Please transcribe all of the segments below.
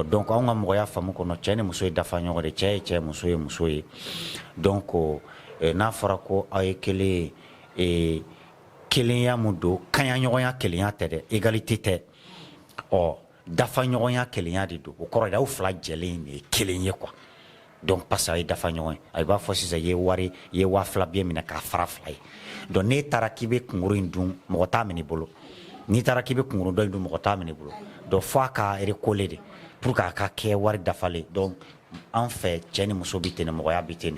donc on a mɔgɔya faamu kɔnɔ cɛ ni muso ye dafa ɲɔgɔn de, cɛ ye cɛ, muso ye muso ye. Donc n'a fɔra ko aw ye kelen ye, kelenya mun don, kaɲa ɲɔgɔnya kelenya tɛ dɛ, égalité tɛ. Dafa ɲɔgɔnya kelenya de don. O kɔrɔ de aw fila jɛlen de ye kelen ye quoi. Donc parce que a ye dafa ɲɔgɔn ye. A b'a fɔ sisan i ye wari, i ye 2000 bien minɛ k'a fara fila ye. Donc n'e taara k'i bɛ kunkuru in dun, mɔgɔ t'a minɛ i bolo. N'i taara k'i bɛ kunkuru dɔ in dun, mɔgɔ t'a minɛ i bolo. Donc fo a ka recoller de pour qu'a ka kɛ wari dafalen. Donc an fɛ cɛ ni muso bi ten, mɔgɔya bi ten.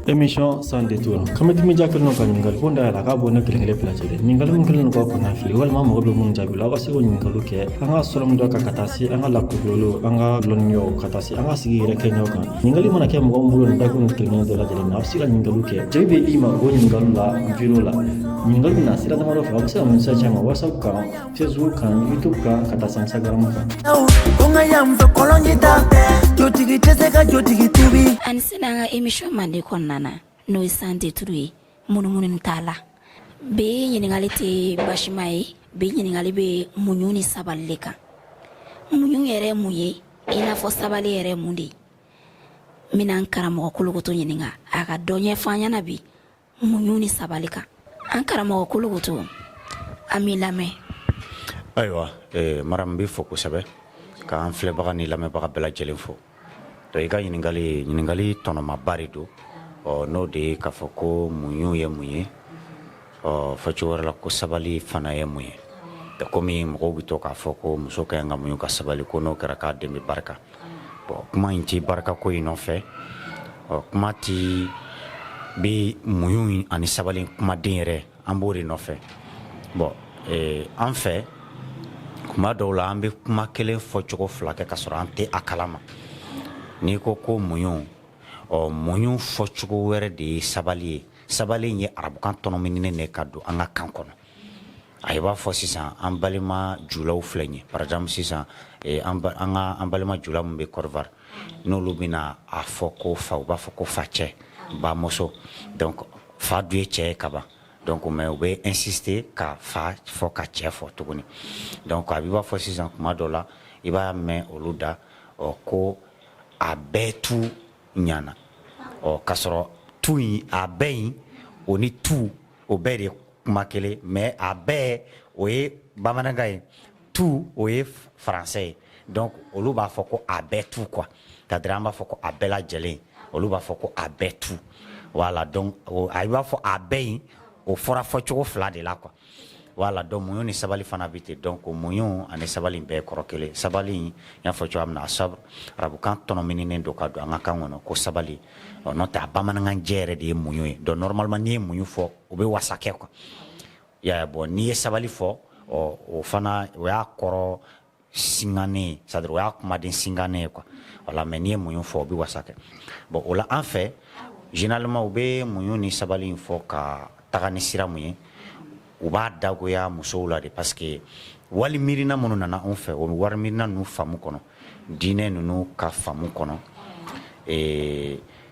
Émission sans détour. Comme tu me dis que nous avons une galère, on a la cabane qui est placée. Ningal mungkin nous avons un fil. Wal mamu gobe munjabi. La wasi ko ningalu ke. Anga solam doa kakatasi. Anga lakubulu. Anga lonyo katasi. Anga sigi reke nyoka. Ningali mana ke mugam bulu nda ko nukil nyo dola jeli. Nafsi la ningalu ke. Jadi be ima go ningalu la video la. Ningalu na sira tamaro fa. Wasa munsa chama WhatsApp ka, Facebook ka, YouTube ka, katasi Instagram ka. Konga yam fe kolonji ta. Jotigi teseka jotigi tibi. Ansinanga emission mande konna. No isante turi munumunu tala be nyiningali te bashimai be nyiningali be munyuni sabaleka munyun yere muye ina fo sabali yere mundi minan karamo kulugoto nyininga aga donye fanya nabi munyuni sabaleka an karamo kulugoto amilame aywa maram bi foko sabe ka an fle baga ni lame baga bela jelen fo to iga nyiningali tono mabari do no de ka fɔ ko muɲu ye mun ye fɔ cogo wɛrɛ la ko sabali fana ye mun ye komi mɔgɔw bɛ to k'a fɔ ko muso ka ɲi ka muɲu ka sabali ko n'o kɛra k'a den bɛ barika kuma in ti barika ko in nɔfɛ kuma ti bi muɲu ani sabali kumaden yɛrɛ an b'o de nɔfɛ an fɛ kuma dɔw la an bɛ kuma kelen fɔ cogo fila kɛ ka sɔrɔ an tɛ a kalama n'i ko muɲu muɲu fɔ cogo wɛrɛ de ye sabali ye. Sabali ye arabukan tɔnɔmininen de ka don an ka kan kɔnɔ. A b'a fɔ sisan an balima julaw filɛ ɲɛ par exemple sisan an balima jula mun bɛ Côte d'Ivoire n'olu bɛna a fɔ ko fa u b'a fɔ ko fa cɛ bamuso donc fa dun ye cɛ ye ka ban donc mais u bɛ insister ka fa fɔ ka cɛ fɔ tuguni donc a b'a fɔ sisan kuma dɔ la i b'a mɛn olu da ko a bɛɛ tu ɲana k'a sɔrɔ tu in a bɛɛ in o ni tu o bɛɛ de kuma kelen mais a bɛɛ o ye bamanankan ye tu o ye français ye donc olu b'a fɔ ko a bɛɛ tu quoi c'est-à-dire an b'a fɔ ko a bɛɛ lajɛlen olu b'a fɔ ko a bɛɛ tu voilà donc a b'a fɔ a bɛɛ in o fɔra fɔcogo fila de la quoi voilà donc muɲu ni sabali fana bɛ ten donc muɲu ani sabali bɛɛ kɔrɔ kelen sabali in y'a fɔ cogoya min na sabr arabukan tɔnɔmininen don ka don an ka kan kɔnɔ ko sabali n'o tɛ a bamanankan jɛ yɛrɛ de ye muɲu ye donc normalement n'i ye muɲu fɔ o bɛ wasa kɛ quoi y'a bon n'i ye sabali fɔ o fana o y'a kɔrɔ singanen c'est-à-dire o y'a kumaden singanen ye quoi voilà mais n'i ye muɲu fɔ o bɛ wasa kɛ bon o la an fɛ généralement u bɛ muɲu ni sabali in fɔ ka taga ni sira mun ye u b'a dagoya musow la de parce que wali miirina minnu nana anw fɛ o wari miirina ninnu faamu kɔnɔ diinɛ ninnu ka faamu kɔnɔ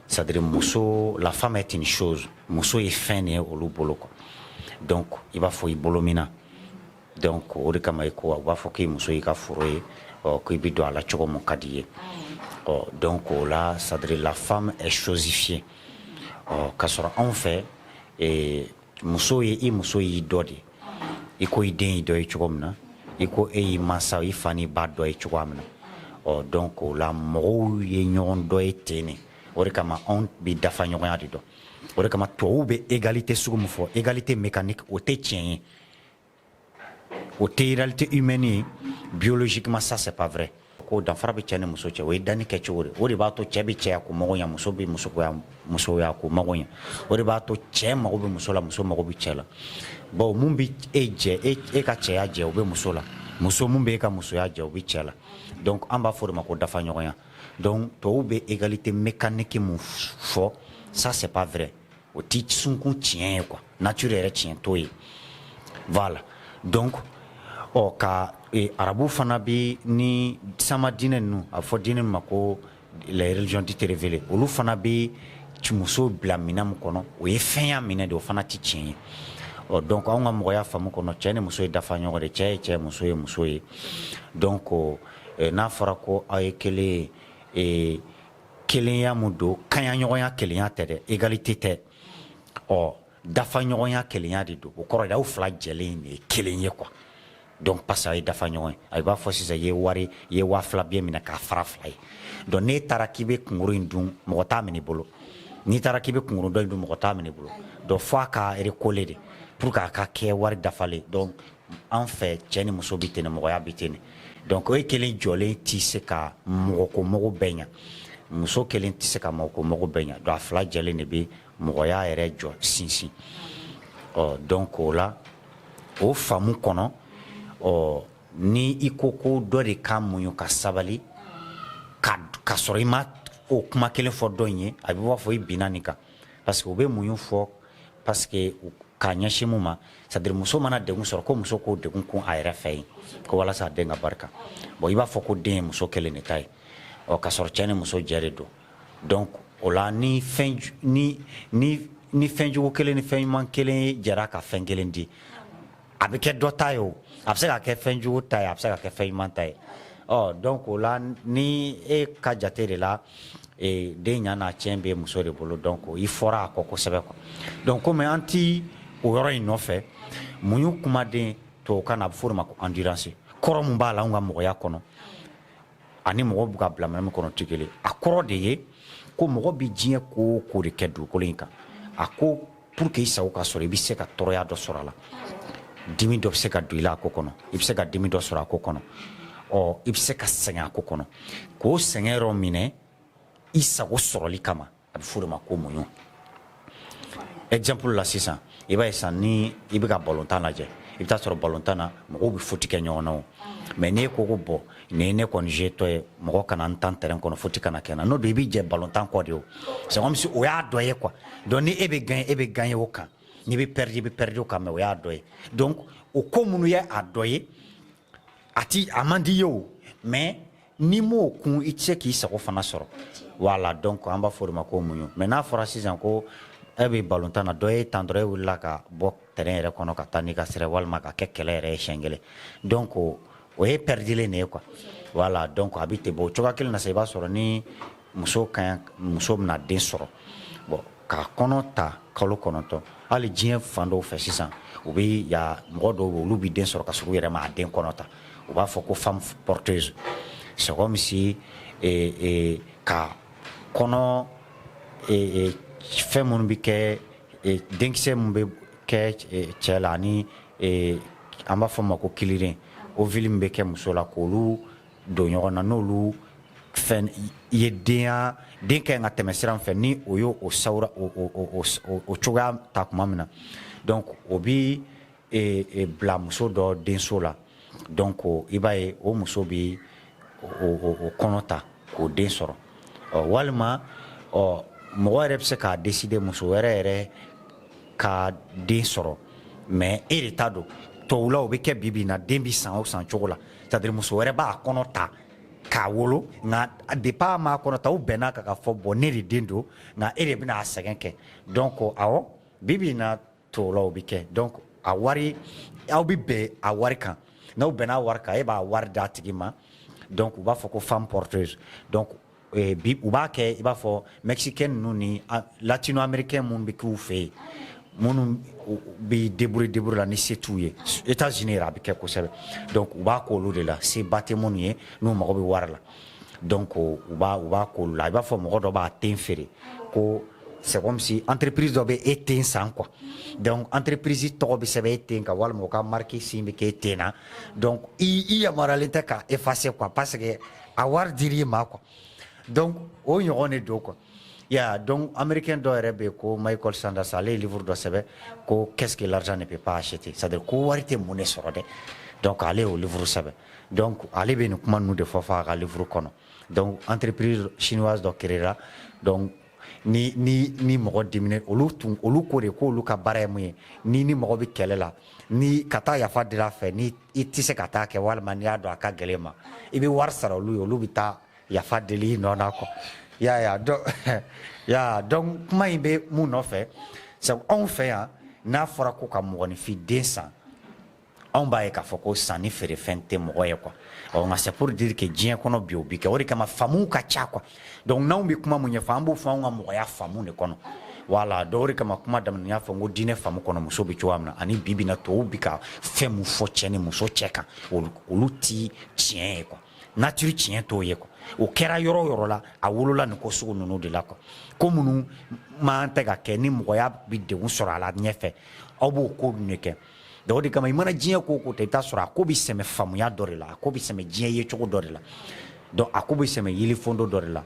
c'est-à-dire muso la femme est une chose muso ye fɛn de ye olu bolo quoi donc i b'a fɔ i bolo min na donc o de kama ko u b'a fɔ k'i muso y'i ka foro ye k'i bɛ don a la cogo min ka di ye donc o la c'est-à-dire la femme est chosifiée k'a sɔrɔ anw fɛ muso ye i muso y'i dɔ de i ko i den y'i dɔ ye cogo min na i ko e y'i mansa i fa n'i ba dɔ ye cogoya min na donc o la mɔgɔw ye ɲɔgɔn dɔ ye ten de o de kama anw bɛ dafa ɲɔgɔnya de dɔn o de kama tubabuw bɛ égalité sugu min fɔ égalité mécanique o tɛ tiɲɛ ye o tɛ réalité humaine ye biologiquement ça c'est pas vrai ko danfara bɛ cɛ ni muso cɛ o ye danni kɛ cogo de o de b'a to cɛ bɛ cɛya ko mago ɲa muso bɛ musoya ko mago ɲa o de b'a to cɛ mago bɛ muso la muso mago bɛ cɛ la bon mun bɛ e jɛ e ka cɛya jɛ o bɛ muso la muso mun bɛ e ka musoya jɛ o bɛ cɛ la donc an b'a fɔ o de ma ko dafa ɲɔgɔnya donc tubabuw bɛ égalité mécanique mun fɔ ça c'est pas vrai o tɛ sunkun tiɲɛ ye quoi nature yɛrɛ tiɲɛ t'o ye voilà donc ka arabu fana bi ni sama dinɛ ninnu a fɔ dinɛ ma ko les religions dites révélées olu fana bi muso bila minɛn min kɔnɔ o ye fɛnya minɛ de o fana tɛ tiɲɛ ye donc an ka mɔgɔya faamu kɔnɔ cɛ ni muso ye dafa ɲɔgɔn de cɛ ye cɛ muso ye muso ye donc n'a fɔra ko aw ye kelen ye kelenya mun don kaɲa ɲɔgɔnya kelenya tɛ dɛ égalité tɛ dafa ɲɔgɔnya kelenya de don o kɔrɔ de aw fila jɛlen de ye kelen ye quoi donc parce que a ye dafa ɲɔgɔn ye a b'a fɔ sisan i ye 2000 bien minɛ k'a fara 2 ye donc n'e taara k'i bɛ kunkuru in dun mɔgɔ t'a minɛ i bolo n'i taara k'i bɛ kunkuru dɔ in dun mɔgɔ t'a minɛ i bolo donc fo a ka recoller de pour que a ka kɛ wari dafalen donc an fɛ cɛ ni muso bɛ ten mɔgɔya bɛ ten donc o ye kelen jɔlen tɛ se ka mɔgɔko mago bɛɛ ɲa muso kelen tɛ se ka mɔgɔko mago bɛɛ ɲa donc a fila jɛlen de bɛ mɔgɔya yɛrɛ jɔ sinsin donc o la o faamu kɔnɔ ni i ko ko dɔ de ka muɲu ka sabali ka sɔrɔ i ma o kuma kelen fɔ dɔ in ye a bɛ b'a fɔ i binna nin kan parce que u bɛ muɲu fɔ parce que k'a ɲɛsin mun ma c'est à dire muso mana degun sɔrɔ ko muso k'o degun kun a yɛrɛ fɛ yen ko walasa a den ka barika bon i b'a fɔ ko den ye muso kelen de ta ye ka sɔrɔ cɛ ni muso jɛ de don donc o la ni fɛn jugu kelen ni fɛn ɲuman kelen jɛra ka fɛn kelen di a bɛ kɛ dɔ ta ye o a bɛ se ka kɛ fɛn jugu ta ye a bɛ se ka kɛ fɛn ɲuman ta ye donc o la ni e ka jate de la den ɲa n'a cɛn bɛ muso de bolo donc i fɔra a kɔ kosɛbɛ quoi donc komi an ti o yɔrɔ in nɔfɛ muɲu kumaden tubabukan na a bɛ fɔ o de ma ko endurance kɔrɔ mun b'a la anw ka mɔgɔya kɔnɔ ani mɔgɔ bɛ ka bila minɛn min kɔnɔ tɛ kelen a kɔrɔ de ye ko mɔgɔ bɛ diɲɛ ko o ko de kɛ dugukolo in kan a ko pour que i sago ka sɔrɔ i bɛ se ka tɔɔrɔya dɔ sɔrɔ a la dimi dɔ bɛ se ka don i la a ko kɔnɔ i bɛ se ka dimi dɔ sɔrɔ a ko kɔnɔ i bɛ se ka sɛgɛn a ko kɔnɔ k'o sɛgɛn yɔrɔ minɛ i sago sɔrɔli kama a bɛ fɔ o de ma ko muɲu exemple la sisan i b'a ye sisan ni i bɛ ka balontan lajɛ i bɛ taa sɔrɔ balontan na mɔgɔw bɛ futi kɛ ɲɔgɔn na o mais n'e ko ko bɔn nin ye ne kɔni jetɔ ye mɔgɔ kana n tan terrain kɔnɔ futi kana kɛ na n'o don i bɛ jɛ balontan kɔ de o c'est comme si o y'a dɔ ye quoi donc ni e bɛ gagner o kan n'i bɛ perdre i bɛ perdre o kan mais o y'a dɔ ye donc o ko minnu ye a dɔ ye a man di ye o mais n'i m'o kun i tɛ se k'i sago fana sɔrɔ voilà donc an b'a fɔ o de ma ko muɲu mais n'a fɔra sisan ko e bɛ balontan na dɔ ye tan dɔrɔn e wulila ka bɔ terrain yɛrɛ kɔnɔ ka taa n'i ka sira walima ka kɛ kɛlɛ yɛrɛ ye siɲɛ kelen donc o ye perdilen de ye quoi voilà donc a bɛ ten bon o cogoya kelen na sa i b'a sɔrɔ ni muso bɛna den sɔrɔ bon k'a kɔnɔ ta kalo 9 hali diɲɛ fan dɔw fɛ sisan u bɛ mɔgɔ dɔw bɛ olu bɛ den sɔrɔ ka sɔrɔ u yɛrɛ ma a den kɔnɔ ta u b'a fɔ ko femme porteuse c'est comme si ka kɔnɔ fɛn minnu bɛ kɛ denkisɛ min bɛ kɛ cɛ la ani an b'a fɔ o ma ko kiliren ovule min bɛ kɛ muso la k'olu don ɲɔgɔn na n'olu fɛn ye den ka ɲi ka tɛmɛ sira fɛ ni o ye o sawura o cogoya ta tuma min na donc o bɛ bila muso dɔ denso la donc i b'a ye o muso bɛ o kɔnɔ ta k'o den sɔrɔ walima mɔgɔ yɛrɛ bɛ se k'a décider muso wɛrɛ yɛrɛ ka den sɔrɔ mais e de t'a dɔn tubabu la o bɛ kɛ bi-bi in na den bɛ san o san cogo la c'est à dire muso wɛrɛ b'a kɔnɔ ta k'a wolo nka depuis a m'a kɔnɔ ta o bɛnna kan ka fɔ bon ne de den don nka e de bɛna a sɛgɛn kɛ donc awɔ bi-bi in na tubabu la o bɛ kɛ donc a wari aw bɛ bɛn a wari kan n'aw bɛnna a wari kan e b'a wari d'a tigi ma donc u b'a fɔ ko femme porteuse donc bi u b'a kɛ i b'a fɔ mexicain ninnu ni latino américain minnu bɛ k'u fɛ yen minnu bɛ débrouiller la ni se t'u ye États-Unis yɛrɛ a bɛ kɛ kosɛbɛ donc u b'a k'olu de la seba tɛ minnu ye n'u mago bɛ wari la donc u b'a k'olu la i b'a fɔ mɔgɔ dɔ b'a den feere ko c'est comme si entreprise dɔ bɛ e den san quoi donc entreprise tɔgɔ bɛ sɛbɛn e den kan walima o ka marque sin bɛ kɛ e den na donc i yamaruyalen tɛ ka effacer quoi parce que a wari dir'i ma quoi donc o ɲɔgɔn de don quoi donc américain dɔ yɛrɛ bɛ yen ko Michael Sanders ale ye livre dɔ sɛbɛn ko qu'est-ce que l'argent ne peut pas acheter c'est à dire ko wari tɛ mun de sɔrɔ dɛ donc ale y'o livre sɛbɛn donc ale bɛ nin kuma ninnu de fɔ a ka livre kɔnɔ donc entreprise chinoise dɔ créera donc ni mɔgɔ dimine olu ko de ko olu ka baara ye mun ye ni mɔgɔ bɛ kɛlɛ la ni ka taa yafa dira a fɛ ni i tɛ se ka taa kɛ walima n'i y'a dɔn a ka gɛlɛn ma i bɛ wari sara olu ye olu bɛ taa yafa deli i nɔ na kɔ donc kuma in bɛ mun nɔfɛ sabu anw fɛ yan n'a fɔra ko ka mɔgɔninfin den san anw b'a ye k'a fɔ ko sanni feere fɛn tɛ mɔgɔ ye quoi nka c'est pour dire que diɲɛ kɔnɔ bi o bi kɛ o de kama faamuw ka ca quoi donc n'anw bɛ kuma mun ɲɛfɔ an b'o fɔ anw ka mɔgɔya faamu de kɔnɔ voilà donc o de kama kuma daminɛ n y'a fɔ n ko diinɛ faamu kɔnɔ muso bɛ cogoya min na ani bi bi in na tɔw bɛ ka fɛn mun fɔ cɛ ni muso cɛ kan olu ti tiɲɛ ye quoi nature tiɲɛ t'o ye quoi o kɛra yɔrɔ o yɔrɔ la a wolola nin ko sugu ninnu de la quoi ko minnu man tɛ ka kɛ ni mɔgɔya bɛ degun sɔrɔ a la ɲɛfɛ aw b'o ko ninnu de kɛ donc o de kama i mana diɲɛ ko o ko ta i bɛ taa sɔrɔ a ko bɛ sɛmɛ faamuya dɔ de la a ko bɛ sɛmɛ diɲɛ yecogo dɔ de la donc a ko bɛ sɛmɛ yelifondo dɔ de la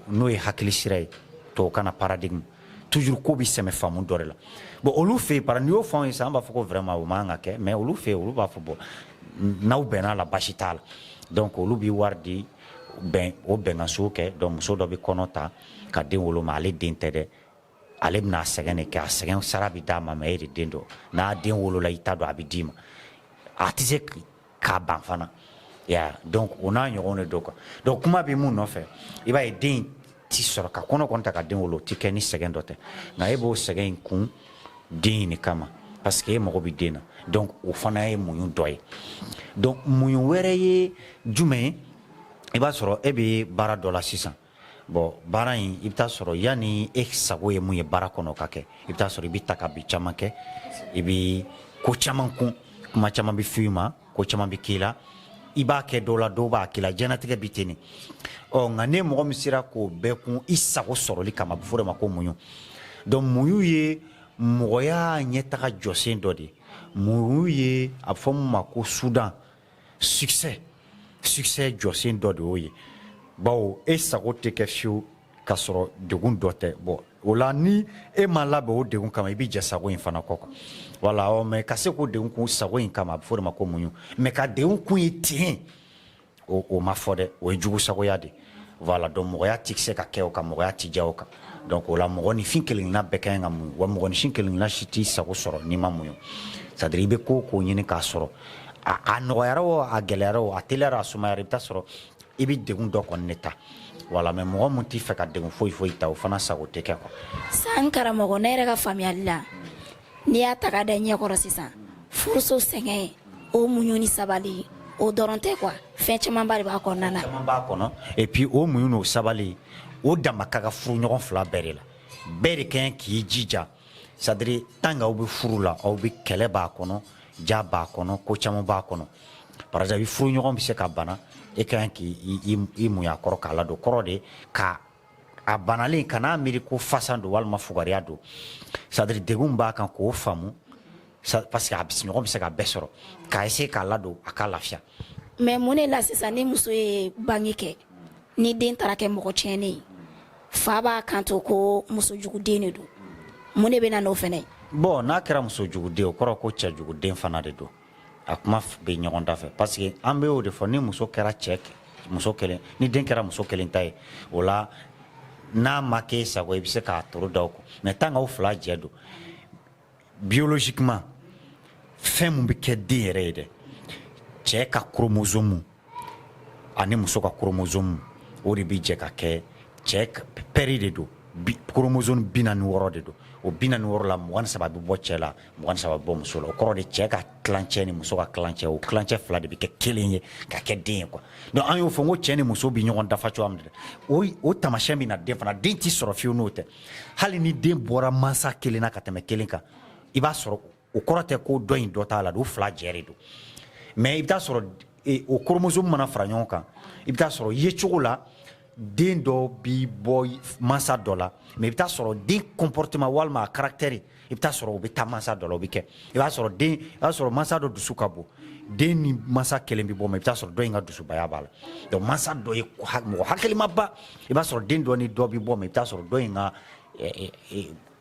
n'o ye hakili sira ye tubabukan na paradigme toujours ko bɛ sɛmɛ faamu dɔ de la bon olu fɛ yen par n'i y'o fɔ anw ye sisan an b'a fɔ ko vraiment o man kan ka kɛ mais olu fɛ yen olu b'a fɔ bon n'aw bɛnna la basi t'a la donc olu bɛ wari di o bɛnkanso kɛ donc muso dɔ bɛ kɔnɔ ta ka den wolo mais ale den tɛ dɛ ale bɛna sɛgɛn de kɛ a sɛgɛn sara bɛ d'a ma mais e de den dɔ n'a den wolola i t'a dɔn a bɛ d'i ma a tɛ se k'a ban fana donc o n'a ɲɔgɔn de don quoi donc kuma bɛ mun nɔfɛ i b'a ye den ti sɔrɔ ka kɔnɔ kɔni ta ka den wolo o ti kɛ ni sɛgɛn dɔ tɛ nka e b'o sɛgɛn in kun den in de kama parce que e mago bɛ den na donc o fana ye muɲu dɔ ye donc muɲu wɛrɛ ye jumɛn ye i b'a sɔrɔ e bɛ baara dɔ la sisan bon baara in i bɛ taa sɔrɔ yanni e sago ye mun ye baara kɔnɔ ka kɛ i bɛ taa sɔrɔ i bɛ ta ka bi caman kɛ i bɛ ko caman kun kuma caman bɛ f'i ma ko caman bɛ k'i la i b'a kɛ dɔw la dɔw b'a k'i la diɲɛlatigɛ bɛ ten de nka ne mɔgɔ min sera k'o bɛɛ kun i sago sɔrɔli kama a bɛ fɔ o de ma ko muɲu donc muɲu ye mɔgɔya ɲɛtaga jɔsen dɔ de ye muɲu ye a bɛ fɔ mun ma ko sudan succès jɔsen dɔ de y'o ye bawo e sago tɛ kɛ fiyewu k'a sɔrɔ degun dɔ tɛ bon o la ni e ma labɛn o degun kama i bɛ jɛ sago in fana kɔ quoi voilà mais ka se k'o degun kun sago in kama a bɛ fɔ o de ma ko muɲu mais ka degun kun ye ten o ma fɔ dɛ o ye jugu sagoya de voilà donc mɔgɔya tɛ se ka kɛ o kan mɔgɔya tɛ diya o kan donc o la mɔgɔninfin kelen-kelenna bɛɛ ka ɲi ka muɲu wa mɔgɔninfin kelen-kelenna si t'i sago sɔrɔ n'i ma muɲu c'est à dire i bɛ ko o ko ɲini k'a sɔrɔ a nɔgɔyara o a gɛlɛyara o a teliyara a sumayara i bɛ taa sɔrɔ i bɛ degun dɔ kɔni de ta voilà mais mɔgɔ mun t'i fɛ ka degun foyi ta o fana sago tɛ kɛ quoi san karamɔgɔ ne yɛrɛ ka faamuyali la n'i y'a ta k'a da ɲɛkɔrɔ sisan furuso sɛgɛn o muɲu ni sabali o dɔrɔn tɛ quoi fɛn camanba de b'a kɔnɔna na caman b'a kɔnɔ et puis o muɲu n'o sabali o dama ka kan furu ɲɔgɔn fila bɛɛ de la bɛɛ de ka ɲi k'i jija c'est à dire tant que aw bɛ furu la aw bɛ kɛlɛ b'a kɔnɔ ja b'a kɔnɔ ko caman b'a kɔnɔ par exemple i furu ɲɔgɔn bɛ se ka bana e ka ɲi k'i muɲu kɔrɔ k'a ladon kɔrɔ de ka a banalen kana miiri ko fasan don walima fugariya don c'est à dire degun b'a kan k'o faamu parce que a ɲɔgɔn bɛ se ka bɛɛ sɔrɔ k'a essayer k'a ladon a ka lafiya mais mun de la sisan ni muso ye bange kɛ ni den taara kɛ mɔgɔ tiɲɛnen ye fa b'a kanto ko musojuguden de don mun de bɛ na n'o fɛnɛ ye bon n'a kɛra musojuguden o kɔrɔ ko cɛjuguden fana de don a kuma bɛ ɲɔgɔn da fɛ parce que an bɛ o de fɔ ni muso kɛra muso kelen ni den kɛra muso kelen ta ye o la n'a ma k'e sago i bɛ se k'a toro da o kɔ mais tant que aw fila jɛ don biologiquement fɛn mun bɛ kɛ den yɛrɛ ye dɛ cɛ ka chromosome ani muso ka chromosome o de bɛ jɛ ka kɛ cɛ pɛri de don chromosome 46 de don o 46 la 23 bɛ bɔ cɛ la 23 bɛ bɔ muso la o kɔrɔ de cɛ ka tilancɛ ni muso ka tilancɛ o tilancɛ fila de bɛ kɛ kelen ye ka kɛ den ye quoi donc an y'o fɔ n ko cɛ ni muso bɛ ɲɔgɔn dafa cogoya min na o taamasiyɛn bɛ na den fana den tɛ sɔrɔ fiyewu n'o tɛ hali ni den bɔra mansa kelen na ka tɛmɛ kelen kan i b'a sɔrɔ o kɔrɔ tɛ ko dɔ in dɔ t'a la o fila jɛ de don mais i bɛ taa sɔrɔ o chromosome mana fara ɲɔgɔn kan i bɛ taa sɔrɔ yecogo la den dɔ bi bɔ mansa dɔ la mais i bɛ taa sɔrɔ den comportement walima a caractère i bɛ taa sɔrɔ o bɛ taa mansa dɔ la o bɛ kɛ i b'a sɔrɔ mansa dɔ dusu ka bon den ni mansa kelen bɛ bɔ mais i bɛ taa sɔrɔ dɔ in ka dusubaya b'a la donc mansa dɔ ye mɔgɔ hakilimaba i b'a sɔrɔ den dɔ ni dɔ bɛ bɔ mais i bɛ taa sɔrɔ dɔ in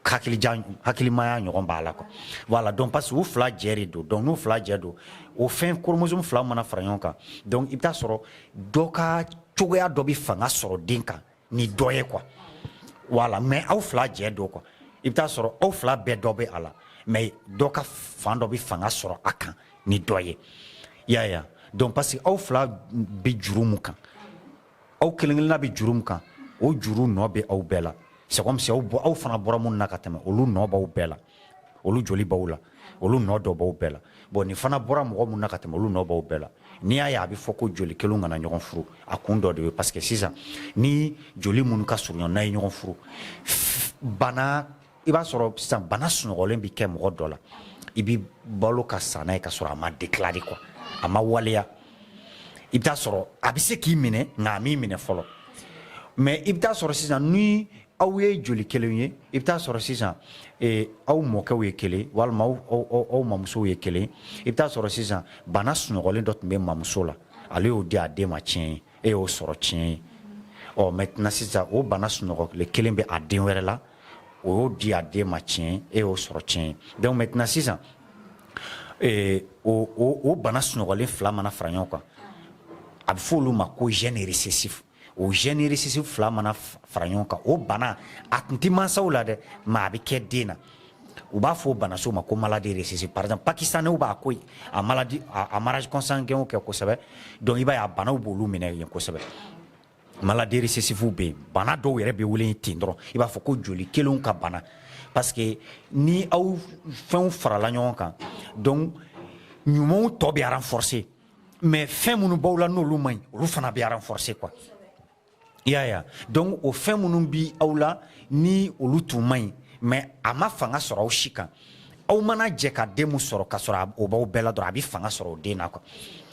ka hakilimaya ɲɔgɔn b'a la quoi voilà donc parce que u fila jɛ de don donc n'u fila jɛ don o fɛn chromosome fila mana fara ɲɔgɔn kan donc i bɛ taa sɔrɔ dɔ ka cogoya dɔ bɛ fanga sɔrɔ den kan ni dɔ ye quoi voilà mais aw fila jɛ don quoi i bɛ taa sɔrɔ aw fila bɛɛ dɔ bɛ a la mais dɔ ka fan dɔ bɛ fanga sɔrɔ a kan ni dɔ ye i y'a ye donc parce que aw fila bɛ juru mun kan aw kelen-kelenna bɛ juru mun kan o juru nɔ bɛ aw bɛɛ la c'est comme si aw fana bɔra mun na ka tɛmɛ olu nɔ b'aw bɛɛ la olu joli baw la olu nɔ dɔ baw bɛɛ la bon ni fana bɔra mɔgɔ mun na ka tɛmɛ olu nɔ baw bɛɛ la n'i y'a ye a bɛ fɔ ko joli kelenw kana ɲɔgɔn furu a kun dɔ de ye parce que sisan ni joli minnu ka surun n'a ye ɲɔgɔn furu bana i b'a sɔrɔ sisan bana sunɔgɔlen bi kɛ mɔgɔ dɔ la i bi balo ka sa n'a ye ka sɔrɔ a ma déclarer quoi a ma waleya i bɛ taa sɔrɔ a bɛ se k'i minɛ nka a m'i minɛ fɔlɔ mais i bɛ taa sɔrɔ sisan ni aw ye joli kelen ye i bɛ taa sɔrɔ sisan aw mɔkɛw ye kelen walima aw mamusow ye kelen i bɛ taa sɔrɔ sisan bana sunɔgɔlen dɔ tun bɛ mamuso la ale y'o di a den ma tiɲɛ ye e y'o sɔrɔ tiɲɛ ye ɔ maintenant sisan o bana sunɔgɔlen kelen bɛ a den wɛrɛ la o y'o di a den ma tiɲɛ e y'o sɔrɔ tiɲɛ ye donc maintenant sisan o bana sunɔgɔlen fila mana fara ɲɔgɔn kan a bɛ fɔ olu ma ko gène récessif o gène récessif fila mana fara ɲɔgɔn kan o bana a tun tɛ mansaw la dɛ mais a bɛ kɛ den na u b'a fɔ o banaso ma ko maladie récessive par exemple pakistanɛw b'a ko a maladie a mariage consanguin kɛ kosɛbɛ donc i b'a ye a banaw b'olu minɛ yen kosɛbɛ maladie récessive bɛ yen bana dɔw yɛrɛ bɛ wele ten dɔrɔn i b'a fɔ ko joli kelenw ka bana parce que ni aw fɛnw farala ɲɔgɔn kan donc ɲumanw tɔ bɛ renforcer mais fɛn minnu b'aw la n'olu man ɲi olu fana bɛ renforcer quoi i y'a ye donc o fɛn minnu bi aw la ni olu tun man ɲi mais a ma fanga sɔrɔ aw si kan aw mana jɛ ka den mun sɔrɔ ka sɔrɔ o b'aw bɛɛ la dɔrɔn a bɛ fanga sɔrɔ o den na quoi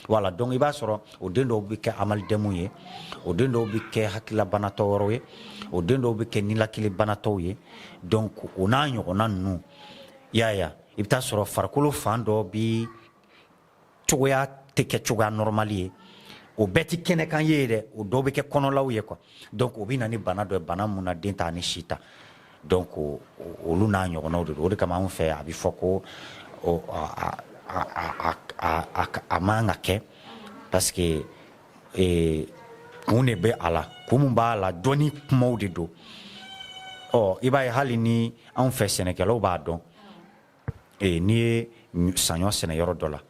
voilà donc i b'a sɔrɔ o den dɔw bɛ kɛ amalidɛnw ye o den dɔw bɛ kɛ hakilabanatɔ wɛrɛw ye o den dɔw bɛ kɛ ninakilibanatɔw ye donc o n'a ɲɔgɔnna ninnu i y'a ye i bɛ taa sɔrɔ farikolo fan dɔ bi cogoya tɛ kɛ cogoya normal ye o bɛɛ tɛ kɛnɛkan ye dɛ o dɔw bɛ kɛ kɔnɔlaw ye quoi donc o bɛ na ni bana dɔ ye bana mun na den t'a ni si ta donc olu n'a ɲɔgɔnnaw de don o de kama anw fɛ a bɛ fɔ ko a man ka kɛ parce que kun de bɛ a la kun min b'a la dɔnni kumaw de don ɔ i b'a ye hali ni anw fɛ sɛnɛkɛlaw b'a dɔn n'i ye saɲɔ sɛnɛ yɔrɔ dɔ la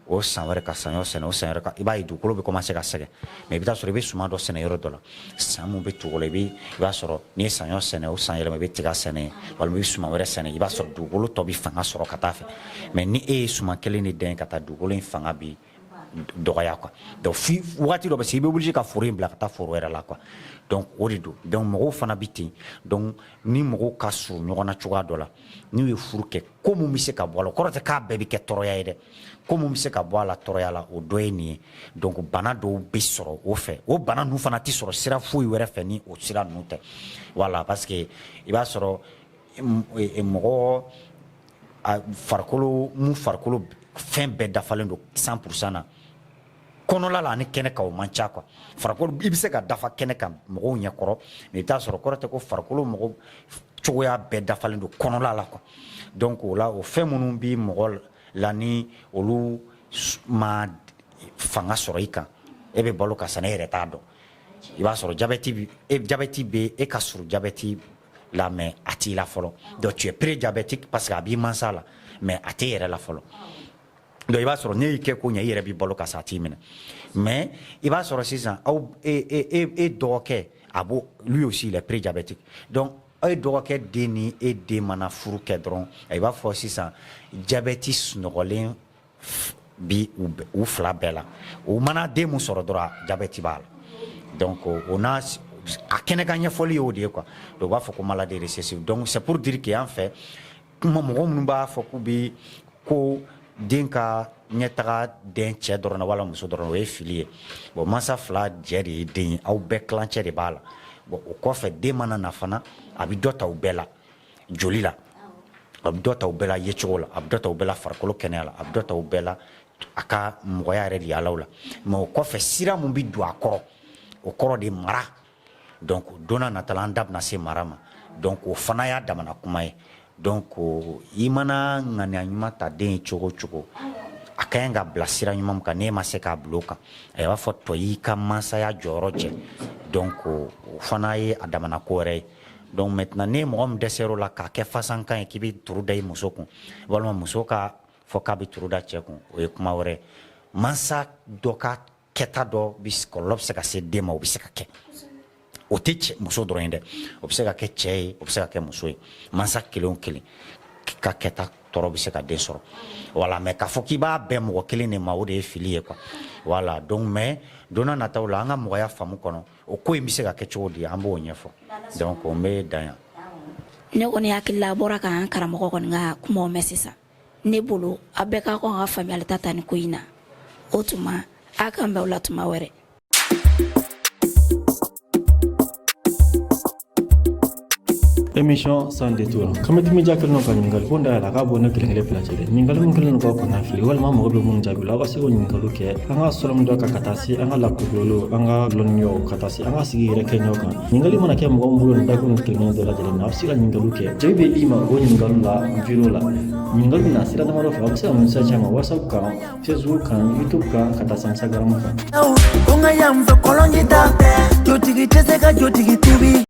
o san wɛrɛ ka saɲɔ sɛnɛ o san wɛrɛ ka i b'a ye dugukolo bɛ commencer ka sɛgɛn mais i bɛ taa sɔrɔ i bɛ suman dɔ sɛnɛ yɔrɔ dɔ la san mun bɛ tugu o la i b'a sɔrɔ n'i ye saɲɔ sɛnɛ o san yɛlɛma i bɛ tiga sɛnɛ walima i bɛ suman wɛrɛ sɛnɛ i b'a sɔrɔ dugukolo tɔ bɛ fanga sɔrɔ ka taa fɛ mais ni e ye suman kelen de dan ka taa dugukolo in fanga bi dɔgɔya quoi donc waati dɔ bɛ se i bɛ wuli ka foro in bila ka taa foro wɛrɛ la quoi donc o de don donc mɔgɔw fana bɛ ten donc ni mɔgɔw ka surun ɲɔgɔn na cogoya dɔ la n'u ye furu kɛ ko mun bɛ se ka bɔ a la o kɔrɔ tɛ k'a bɛɛ bɛ kɛ tɔɔrɔya ye dɛ ko mun bɛ se ka bɔ a la tɔɔrɔya la o dɔ ye nin ye donc bana dɔw bɛ sɔrɔ o fɛ o bana ninnu fana tɛ sɔrɔ sira foyi wɛrɛ fɛ ni o sira ninnu tɛ voilà parce que i b'a sɔrɔ mɔgɔ farikolo mun farikolo fɛn bɛɛ dafalen don 100% na kɔnɔla la ani kɛnɛ kan o man ca quoi farikolo i bɛ se ka dafa kɛnɛ kan mɔgɔw ɲɛkɔrɔ mais i bɛ taa sɔrɔ kɔrɔ tɛ ko farikolo mɔgɔ cogoya bɛɛ dafalen don kɔnɔla la quoi donc o la o fɛn minnu bɛ mɔgɔ la ni olu ma fanga sɔrɔ i kan e bɛ balo ka sa ne yɛrɛ t'a dɔn i b'a sɔrɔ jabɛti bɛ e ka surun jabɛti la mais a t'i la fɔlɔ donc tu es pré-diabétique parce que a b'i mansa la mais a t'e yɛrɛ la fɔlɔ donc i b'a sɔrɔ ne y'i kɛ ko ɲɛ i yɛrɛ b'i balo ka sa a t'i minɛ mais i b'a sɔrɔ sisan aw dɔgɔkɛ a b'o lui aussi il est pré-diabétique donc aw ye dɔgɔkɛ den ni e den mana furu kɛ dɔrɔn i b'a fɔ sisan jabɛti sunɔgɔlen bi u fila bɛɛ la o mana den mun sɔrɔ dɔrɔn jabɛti b'a la donc o n'a a kɛnɛ ka ɲɛfɔli y'o de ye quoi donc u b'a fɔ ko maladie récessive donc c'est pour dire que yan fɛ kuma mɔgɔ minnu b'a fɔ k'u bɛ ko den ka ɲɛtaga den cɛ dɔrɔn na wala muso dɔrɔn o ye fili ye bon mansa fila jɛ de ye den ye aw bɛɛ kilancɛ de b'a la bon o kɔfɛ den mana na fana a bɛ dɔ ta u bɛɛ la joli la a bɛ dɔ ta u bɛɛ la yecogo la a bɛ dɔ ta u bɛɛ la farikolo kɛnɛya la a bɛ dɔ ta u bɛɛ la a ka mɔgɔya yɛrɛ de yalaw la mais o kɔfɛ sira mun bɛ don a kɔrɔ o kɔrɔ de mara donc don n'a nata la an da bɛna se mara ma donc o fana y'a damana kuma ye donc i mana ŋaniya ɲuman ta den ye cogo o cogo a ka ɲi ka bila sira ɲuman min kan n'e ma se k'a bila o kan a b'a fɔ tɔ y'i ka mansaya jɔyɔrɔ jɛ donc o fana ye a damana ko wɛrɛ ye donc maintenant ne mɔgɔ min dɛsɛr'o la k'a kɛ fasankan ye k'i bɛ turu da i muso kun walima muso ka fɔ k'a bɛ turu da cɛ kun o ye kuma wɛrɛ ye mansa dɔ ka kɛta dɔ kɔlɔlɔ bɛ se ka se den ma o bɛ se ka kɛ o tɛ cɛ muso dɔrɔn ye dɛ o bɛ se ka kɛ cɛ ye o bɛ se ka kɛ muso ye mansa kelen o kelen ka kɛta tɔɔrɔ bɛ se ka den sɔrɔ voilà mais k'a fɔ k'i b'a bɛn mɔgɔ kelen de ma o de ye fili ye quoi voilà donc mais donna nataw la an ka mɔgɔya faamu kɔnɔ o ko in bɛ se ka kɛ cogo di an b'o ɲɛfɔ donc o bɛ dan yan. ne kɔni hakili la a bɔra k'an karamɔgɔ kɔni ka kumaw mɛn sisan ne bolo a bɛɛ ka kɔn ka faamuyali ta nin ko in na o tuma a k'an bɛn o la tuma wɛrɛ. émission sans détour kamati mi jakal no kan ngal honda la ka bona kele place de ningal mun kelen ko na fili wal ma mo be mun jabi la wasi ko ningal ke anga solom do ka katasi anga la ko lolo anga lonyo katasi anga sigi re kenyo kan ningal mana ke mo mbulo nda ko kelen do la de na afsi la ningal ke jebe ima go ningal la viro la ningal na sira da maro fa wasa mun sa chama whatsapp kan facebook kan youtube kan katasi instagram kan Unga yamve kolonjita, jotigi teseka jotigi tibi.